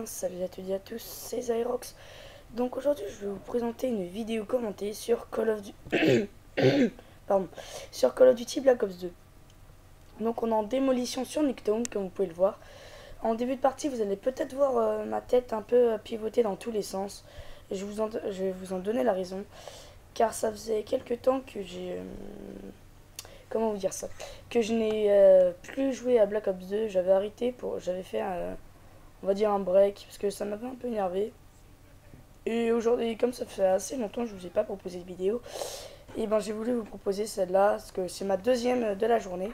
salut à toutes et à tous, c'est Zyrox. Donc aujourd'hui je vais vous présenter une vidéo commentée sur Call of Duty pardon, sur Call of Duty Black Ops 2. Donc on est en démolition sur Nuketown comme vous pouvez le voir. En début de partie vous allez peut-être voir ma tête un peu pivoter dans tous les sens. Et je vais vous en donner la raison. Car ça faisait quelques temps que j'ai... comment vous dire ça, que je n'ai plus joué à Black Ops 2. J'avais arrêté j'avais fait on va dire un break parce que ça m'avait un peu énervé. Et aujourd'hui, comme ça fait assez longtemps que je vous ai pas proposé de vidéo, et ben j'ai voulu vous proposer celle-là parce que c'est ma deuxième de la journée.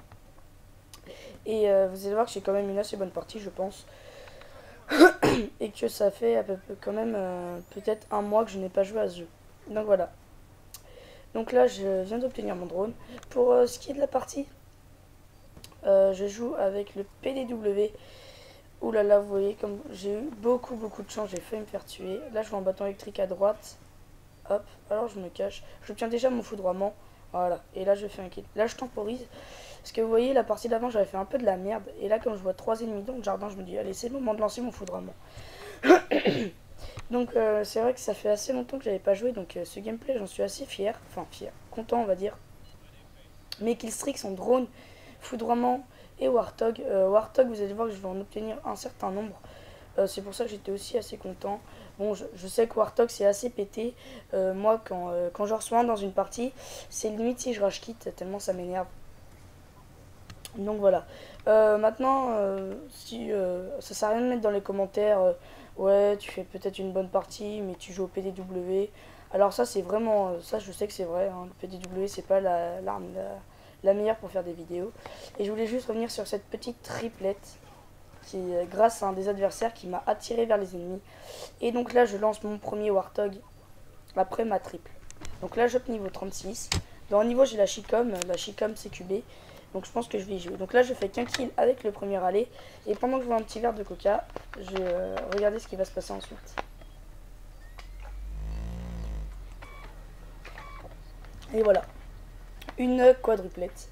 Et vous allez voir que j'ai quand même une assez bonne partie, je pense. Et que ça fait à peu près quand même peut-être un mois que je n'ai pas joué à ce jeu. Donc voilà. Donc là, je viens d'obtenir mon drone. Pour ce qui est de la partie, je joue avec le PDW. Ouh là là, vous voyez, comme j'ai eu beaucoup de chance, j'ai failli me faire tuer. Là, je vois un bâton électrique à droite. Hop, alors je me cache. J'obtiens déjà mon foudroiement. Voilà, et là, je fais un kill. Là, je temporise. Parce que vous voyez, la partie d'avant, j'avais fait un peu de la merde. Et là, quand je vois 3 ennemis dans le jardin, je me dis, allez, c'est le moment de lancer mon foudroiement. Donc, c'est vrai que ça fait assez longtemps que j'avais pas joué. Donc, ce gameplay, j'en suis assez fier. Enfin, fier. Content, on va dire. Mes killstreaks sont drone, foudroiement et Warthog. Warthog, vous allez voir que je vais en obtenir un certain nombre. C'est pour ça que j'étais aussi assez content. Bon, je sais que Warthog c'est assez pété. Moi, quand je reçois un dans une partie, c'est limite si je rage quitte, tellement ça m'énerve. Donc voilà. Maintenant, si ça sert à rien de mettre dans les commentaires, ouais, tu fais peut-être une bonne partie, mais tu joues au PDW. Alors ça, c'est vraiment, ça je sais que c'est vrai. Hein, le PDW, c'est pas l'arme la meilleure pour faire des vidéos. Et je voulais juste revenir sur cette petite triplette qui, grâce à un des adversaires qui m'a attiré vers les ennemis. Et donc là, je lance mon premier Warthog après ma triple. Donc là, j'op niveau 36. Dans le niveau, j'ai la Chicom CQB. Donc je pense que je vais y jouer. Donc là, je fais qu'un kill avec le premier aller. Et pendant que je vois un petit verre de coca, je vais regarder ce qui va se passer ensuite. Et voilà. Une quadruplette.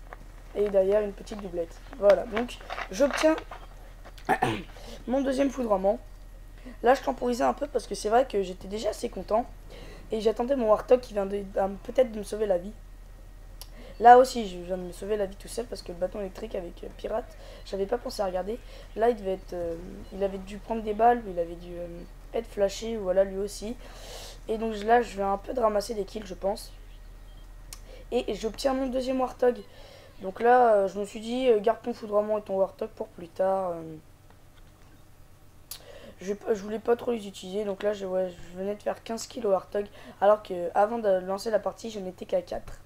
Et derrière, une petite doublette. Voilà. Donc, j'obtiens mon deuxième foudroiement. Là, je temporisais un peu parce que c'est vrai que j'étais déjà assez content. Et j'attendais mon Warthog qui vient peut-être de me sauver la vie. Là aussi, je viens de me sauver la vie tout seul parce que le bâton électrique avec Pirate, j'avais pas pensé à regarder. Là, il devait être, il avait dû prendre des balles, il avait dû être flashé, voilà, lui aussi. Et donc là, je vais un peu de ramasser des kills, je pense. Et j'obtiens mon deuxième Warthog. Donc là, je me suis dit, garde ton foudroiement et ton Warthog pour plus tard. Je voulais pas trop les utiliser, donc là, je venais de faire 15 kills au Warthog. Alors qu'avant de lancer la partie, je n'étais qu'à 4.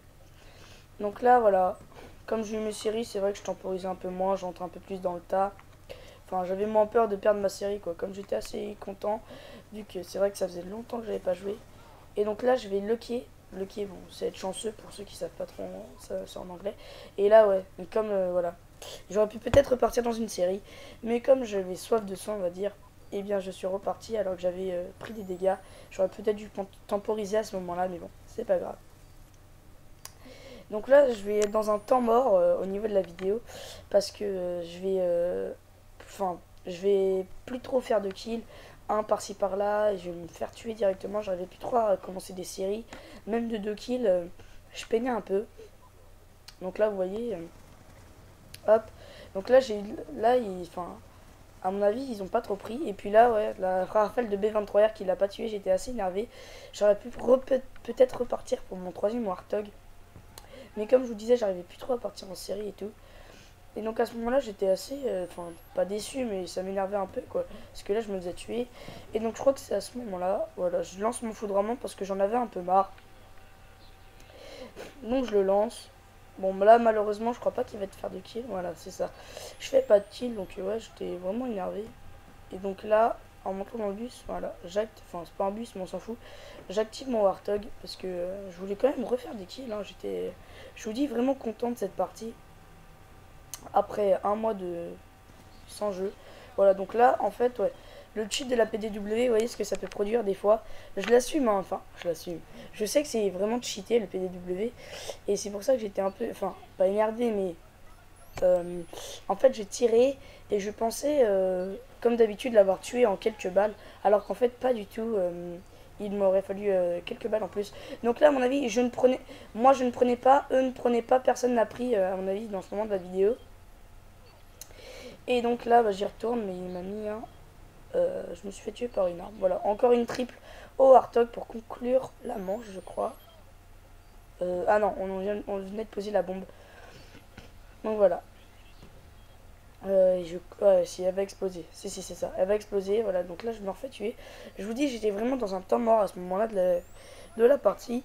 Donc là, voilà. Comme j'ai eu mes séries, c'est vrai que je temporisais un peu moins, j'entre un peu plus dans le tas. Enfin, j'avais moins peur de perdre ma série, quoi. Comme j'étais assez content, vu que c'est vrai que ça faisait longtemps que j'avais pas joué. Et donc là, je vais lucker. Lucker, bon, c'est être chanceux pour ceux qui savent pas trop, ça c'est en anglais. Et là, ouais, mais comme, voilà. J'aurais pu peut-être repartir dans une série, mais comme j'avais soif de sang, on va dire, eh bien, je suis reparti alors que j'avais pris des dégâts. J'aurais peut-être dû temporiser à ce moment-là, mais bon, c'est pas grave. Donc là, je vais être dans un temps mort au niveau de la vidéo parce que je vais plus trop faire de kills, un par-ci par-là, et je vais me faire tuer directement. J'arrivais plus trop à commencer des séries, même de 2 kills, je peinais un peu. Donc là, vous voyez, hop. Donc là, à mon avis, ils ont pas trop pris. Et puis là, ouais, la rafale de B23R qui l'a pas tué, j'étais assez énervé. J'aurais pu peut-être repartir pour mon troisième Warthog. Mais comme je vous disais, j'arrivais plus trop à partir en série et tout. Et donc à ce moment-là, j'étais assez, pas déçu, mais ça m'énervait un peu, quoi. Parce que là, je me faisais tuer. Et donc je crois que c'est à ce moment-là, voilà, je lance mon foudroiement parce que j'en avais un peu marre. Donc je le lance. Bon, là, malheureusement, je crois pas qu'il va te faire de kill. Voilà, c'est ça. Je fais pas de kill, donc ouais, j'étais vraiment énervé. Et donc là, en montant dans le bus, voilà, c'est pas un bus, mais on s'en fout. J'active mon Warthog parce que je voulais quand même refaire des kills. Hein. Je vous dis, vraiment content de cette partie. Après un mois sans jeu. Voilà, donc là, en fait, ouais, le cheat de la PDW, vous voyez ce que ça peut produire des fois. Je l'assume, hein, enfin, je l'assume. Je sais que c'est vraiment cheaté le PDW. Et c'est pour ça que j'étais un peu, pas émerdé, mais En fait, j'ai tiré et je pensais, comme d'habitude, l'avoir tué en quelques balles, alors qu'en fait, pas du tout. Il m'aurait fallu quelques balles en plus. Donc là, à mon avis, moi je ne prenais pas, eux ne prenaient pas, personne n'a pris, à mon avis, dans ce moment de la vidéo. Et donc là, bah, j'y retourne, mais il m'a mis un. Je me suis fait tuer par une arme. Voilà, encore une triple au Warthog pour conclure la manche, je crois. Ah non, on venait de poser la bombe. Donc voilà. Si elle va exploser. Si, c'est ça. Elle va exploser. Voilà, donc là, je me refais tuer. Je vous dis, j'étais vraiment dans un temps mort à ce moment-là de la partie.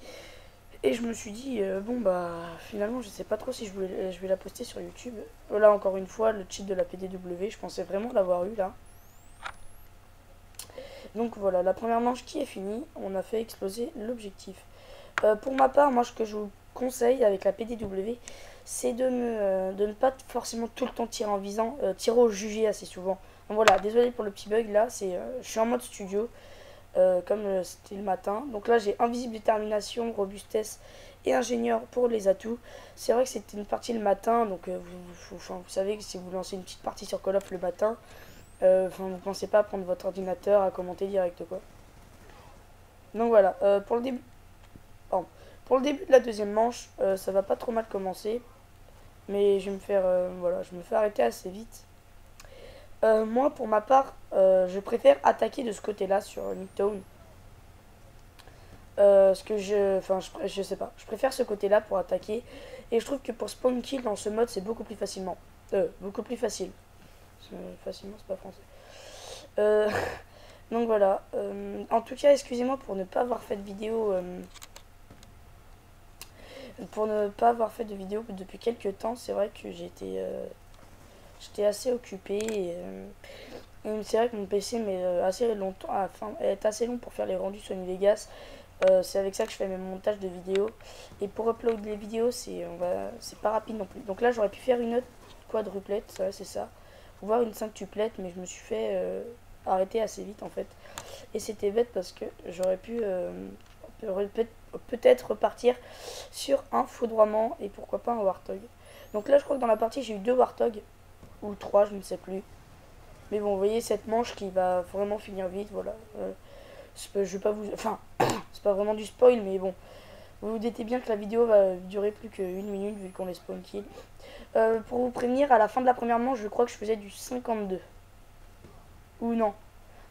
Et je me suis dit, bon, bah, finalement, je sais pas trop si je vais la poster sur YouTube. Voilà, encore une fois, le cheat de la PDW. Je pensais vraiment l'avoir eu là. Donc voilà, la première manche qui est finie. On a fait exploser l'objectif. Pour ma part, moi, ce que je vous conseille avec la PDW, c'est de ne pas forcément tout le temps tirer en visant, tirer au jugé assez souvent. Donc voilà, désolé pour le petit bug là, je suis en mode studio, comme c'était le matin. Donc là, j'ai invisible, détermination, robustesse et ingénieur pour les atouts. C'est vrai que c'était une partie le matin, donc vous savez que si vous lancez une petite partie sur Call of le matin, vous pensez pas à prendre votre ordinateur, à commenter direct quoi. Donc voilà, pour le début... Pardon. Pour le début de la deuxième manche, ça va pas trop mal commencer. Mais je vais me faire, voilà, je me fais arrêter assez vite. Moi, pour ma part, je préfère attaquer de ce côté-là sur Midtown. Ce que je sais pas. Je préfère ce côté-là pour attaquer. Et je trouve que pour spawn kill dans ce mode, c'est beaucoup plus facilement. Beaucoup plus facile. Facilement, c'est pas français. Donc voilà. En tout cas, excusez-moi pour ne pas avoir fait de vidéo. Pour ne pas avoir fait de vidéo depuis quelques temps, c'est vrai que j'étais assez occupé et c'est vrai que mon PC met assez longtemps, est assez long pour faire les rendus Sony Vegas. C'est avec ça que je fais mes montages de vidéos et pour upload les vidéos c'est pas rapide non plus. Donc là j'aurais pu faire une autre quadruplette, c'est ça, voire une quintuplette, mais je me suis fait arrêter assez vite en fait. Et c'était bête parce que j'aurais pu peut-être repartir sur un foudroiement et pourquoi pas un Warthog. Donc là je crois que dans la partie j'ai eu 2 Warthog ou 3, je ne sais plus. Mais bon, vous voyez cette manche qui va vraiment finir vite, voilà. Je vais pas vous... Enfin, c'est pas vraiment du spoil, mais bon. Vous vous doutez bien que la vidéo va durer plus qu'une minute vu qu'on les spawn kill. Pour vous prévenir, à la fin de la première manche, je crois que je faisais du 52. Ou non.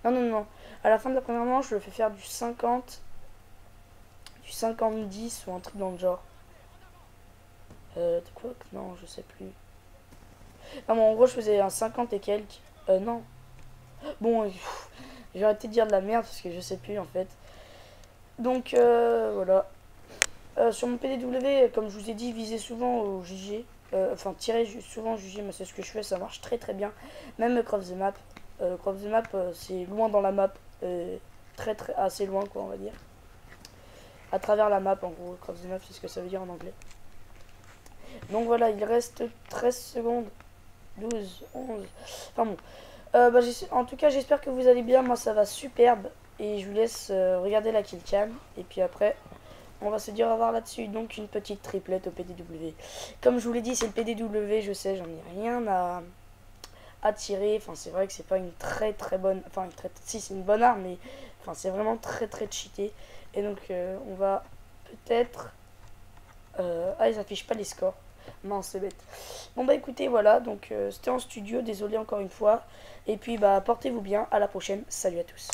Non. À la fin de la première manche, je le fais faire du 50... Du 50-10 ou un truc dans le genre. Quoi? Non, je sais plus. Non, mais en gros, je faisais un 50 et quelques. Non. Bon, j'ai arrêté de dire de la merde parce que je sais plus en fait. Donc, voilà. Sur mon PDW, comme je vous ai dit, visez souvent au JG. Enfin, tirez souvent au JG, mais c'est ce que je fais, ça marche très très bien. Même Cross the Map. Cross the Map, c'est loin dans la map. Assez loin, quoi, on va dire. À travers la map, en gros. Cross the Map, c'est ce que ça veut dire en anglais. Donc voilà, il reste 13 secondes. 12, 11. Enfin bon. En tout cas, j'espère que vous allez bien. Moi, ça va superbe. Et je vous laisse regarder la killcam. Et puis après, on va se dire au revoir là-dessus. Donc, une petite triplette au PDW. Comme je vous l'ai dit, c'est le PDW. Je sais, j'en ai rien à tirer. Enfin, c'est vrai que c'est pas une très bonne. Enfin, si, c'est une bonne arme. Mais enfin, c'est vraiment très cheaté. Et donc, on va peut-être. Ah, ils affichent pas les scores. Mince, c'est bête. Bon bah écoutez, voilà, donc c'était en studio, désolé encore une fois. Et puis bah portez-vous bien, à la prochaine, salut à tous.